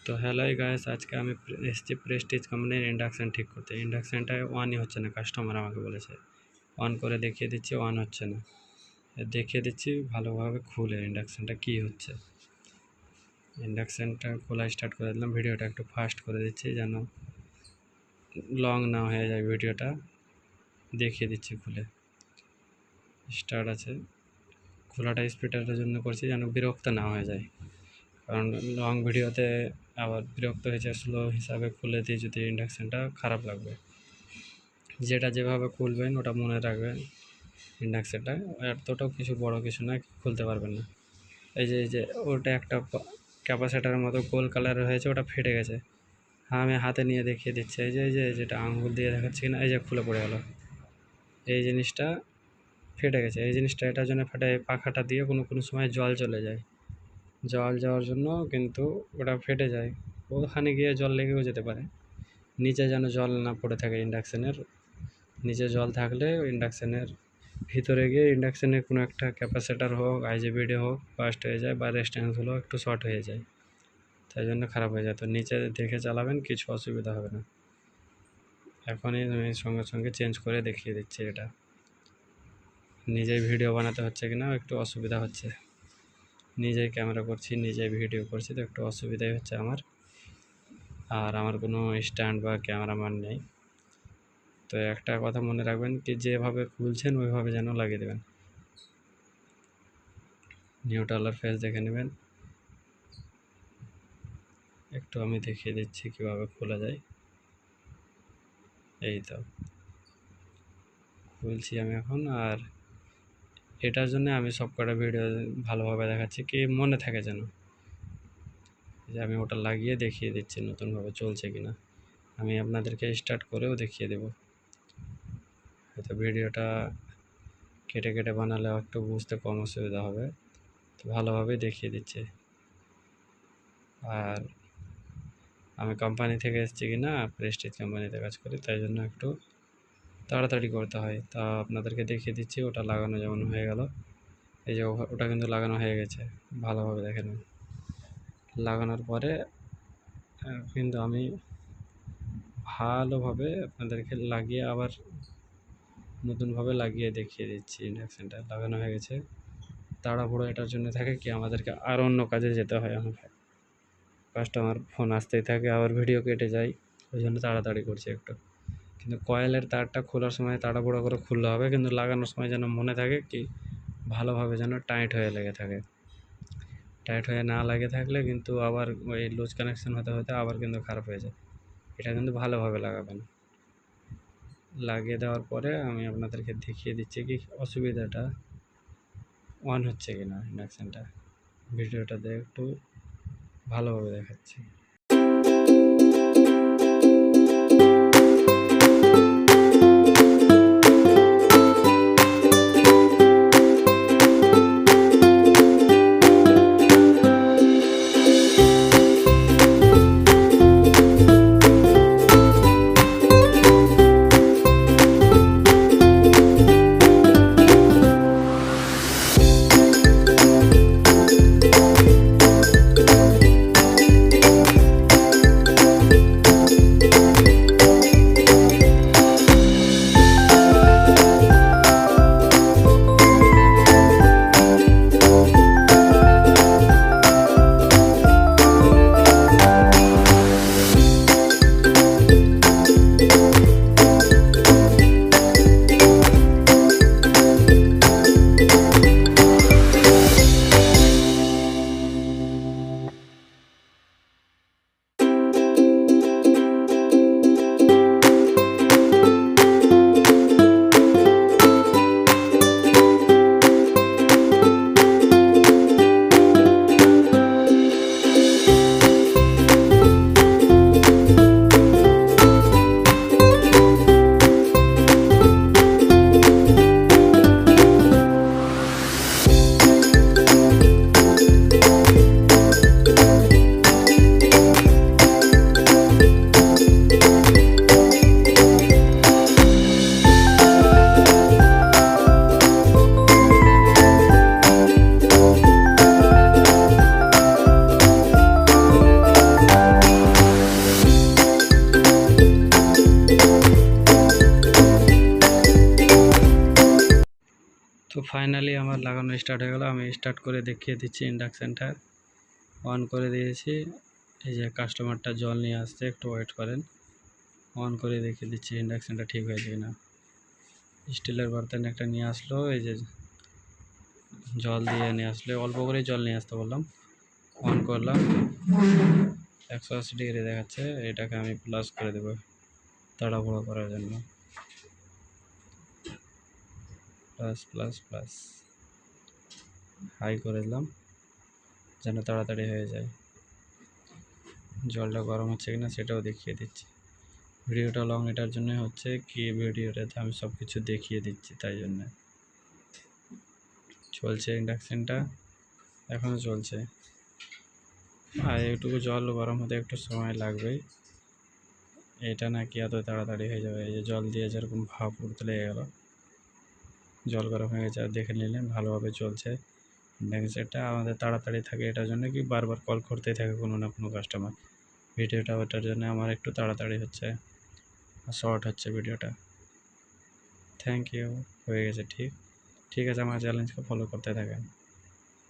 তো hello guys, আজকে আমি এসেছি প্রেস্টিজ কোম্পানির ইন্ডাকশান ঠিক করতে। ইন্ডাকশানটা অনই হচ্ছে না, কাস্টমার আমাকে বলেছে। অন করে দেখিয়ে দিচ্ছি, অন হচ্ছে না। দেখিয়ে দিচ্ছি ভালোভাবে খুলে ইন্ডাকশানটা কি হচ্ছে। ইন্ডাকশানটা খোলা স্টার্ট করে দিলাম। ভিডিওটা একটু ফাস্ট করে দিচ্ছি যেন লং না হয়ে যায়। ভিডিওটা দেখিয়ে দিচ্ছি খুলে। স্টার্ট আছে, খোলাটা স্পিডের জন্য করছি যেন বিরক্ত না হয়ে যায়, কারণ লং ভিডিওতে আবার বিরক্ত হয়েছে স্লো হিসাবে খুলে দিয়ে যদি ইন্ডাকশানটা খারাপ লাগবে। যেটা যেভাবে খুলবেন ওটা মনে রাখবেন। ইন্ডাকশানটা এতটাও কিছু বড় কিছু না, খুলতে পারবেন না। এই যে ওটা একটা ক্যাপাসিটারের মতো গোল কালারের হয়েছে, ওটা ফেটে গেছে। হ্যাঁ, আমি হাতে নিয়ে দেখিয়ে দিচ্ছি। এই যে যেটা আঙুল দিয়ে দেখাচ্ছি কিনা, এই যে খুলে পড়ে গেল। এই জিনিসটা ফেটে গেছে। এই জিনিসটা এটার জন্য ফেটে, পাখাটা দিয়ে কোনো সময় জল চলে যায়। জল যাওয়ার জন্য কিন্তু ওটা ফেটে যায়। ওখানে গিয়ে জল লেগেও যেতে পারে। নিচে যেন জল না পড়ে থাকে ইন্ডাকশানের। নিচে জল থাকলে ইন্ডাকশানের ভিতরে গিয়ে ইন্ডাকশানের কোনো একটা ক্যাপাসিটার হোক, আইজিবিডি হোক, বাস্ট হয়ে যায়, বা রেজিস্ট্যান্স হলেও একটু শর্ট হয়ে যায়, তাই জন্য খারাপ হয়ে যায়। তো নিচে দেখে চালাবেন, কিছু অসুবিধা হবে না। এখনই আমি সঙ্গে সঙ্গে চেঞ্জ করে দেখিয়ে দিচ্ছি। এটা নিজেই ভিডিও বানাতে হচ্ছে কিনা একটু অসুবিধা হচ্ছে। নিজেই ক্যামেরা করছি, নিজেই ভিডিও করছি, তো একটু অসুবিধাই হচ্ছে আমার। আর আমার কোনো স্ট্যান্ড বা ক্যামেরাম্যান নেই। তো একটা কথা মনে রাখবেন কি, যেভাবে খুলছেন ওইভাবে যেন লাগিয়ে দেবেন। নিউট্রালার ফেস দেখে নেবেন। একটু আমি দেখিয়ে দিচ্ছি কিভাবে খোলা যায়। এই তো খুলছি আমি এখন। আর এটার জন্য আমি সবকটা ভিডিও ভালোভাবে দেখাচ্ছি কি মনে থাকে যেন। যে আমি ওটা লাগিয়ে দেখিয়ে দিচ্ছি নতুনভাবে চলছে কিনা। আমি আপনাদেরকে স্টার্ট করেও দেখিয়ে দেব। হয়তো ভিডিওটা কেটে কেটে বানালে একটু বুঝতে কম অসুবিধা হবে, তো ভালোভাবে দেখিয়ে দিচ্ছি। আর আমি কোম্পানি থেকে এসেছি কিনা, প্রেস্টিজ কোম্পানিতে কাজ করি, তাই জন্য একটু তাড়াতাড়ি করতে হয়। তা আপনাদেরকে দেখিয়ে দিচ্ছি। ওটা লাগানো যেমন হয়ে গেল, এই যে ওটা কিন্তু লাগানো হয়ে গেছে, ভালোভাবে দেখে নিন। লাগানোর পরে কিন্তু আমি ভালোভাবে আপনাদেরকে লাগিয়ে আবার নতুনভাবে লাগিয়ে দেখিয়ে দিচ্ছি। ইন্ডাকশানটা লাগানো হয়ে গেছে। তাড়াহুড়ো এটার জন্য থাকে কি, আমাদেরকে আর অন্য কাজে যেতে হয়। আমাকে কাস্টমার ফোন আসতেই থাকে, আবার ভিডিও কেটে যায়, ওই জন্য তাড়াতাড়ি করছি একটু। কিন্তু কয়েলের তারটা খোলার সময় তাড়াহুড়ো করে খুলতে হবে, কিন্তু লাগানোর সময় যেন মনে থাকে কি ভালোভাবে যেন টাইট হয়ে লেগে থাকে। টাইট হয়ে না লাগে থাকলে কিন্তু আবার ওই লুজ কানেকশান হতে হতে আবার কিন্তু খারাপ হয়ে যায়। এটা কিন্তু ভালোভাবে লাগাবেন। লাগিয়ে দেওয়ার পরে আমি আপনাদেরকে দেখিয়ে দিচ্ছি কি অসুবিধাটা অন হচ্ছে কিনা ইন্ডাকশানটা। ভিডিওটাতে একটু ভালোভাবে দেখাচ্ছি। ফাইনালি আমার লাগানো স্টার্ট হয়ে গেল। আমি স্টার্ট করে দেখিয়ে দিচ্ছি। ইন্ডাকশানটা অন করে দিয়েছি। এই যে কাস্টমারটা জল নিয়ে আসছে, একটু ওয়েট করেন। অন করে দেখিয়ে দিচ্ছি ইন্ডাকশানটা ঠিক হয়েছে কিনা। স্টিলের বার্তন একটা নিয়ে আসলো, এই যে জল দিয়ে নিয়ে আসলে, অল্প করেই জল নিয়ে আসতে বললাম। অন করলাম, 180 ডিগ্রি দেখাচ্ছে। এটাকে আমি প্লাস করে দেবো তাড়াহুড়ো করার জন্য। প্লাস প্লাস প্লাস হাই করে দিলাম যেন তাড়াতাড়ি হয়ে যায়। জলটা গরম হচ্ছে কিনা সেটাও দেখিয়ে দিচ্ছি। ভিডিওটা লং এটার জন্য হচ্ছে কি, ভিডিওটাতে আমি সব কিছু দেখিয়ে দিচ্ছি, তাই জন্য চলছে ইন্ডাকশানটা, এখনও চলছে। আর এইটুকু জল গরম হতে একটু সময় লাগবেই। এটা নাকি এত তাড়াতাড়ি হয়ে যাবে। এই যে জল দিয়ে যেরকম ভাপ উঠতে লেগে গেল, জল গরম হয়ে গেছে। আর দেখে নিলেন ভালোভাবে চলছে ইন্ডাকশানটা। আমাদের তাড়াতাড়ি থাকে এটার জন্য কি, বারবার কল করতেই থাকে কোনো না কোনো কাস্টমার। ভিডিওটা ওটার জন্য আমার একটু তাড়াতাড়ি হচ্ছে, শর্ট হচ্ছে ভিডিওটা। Thank you. হয়ে গেছে। ঠিক আছে, আমার চ্যালেঞ্জকে ফলো করতে থাকেন।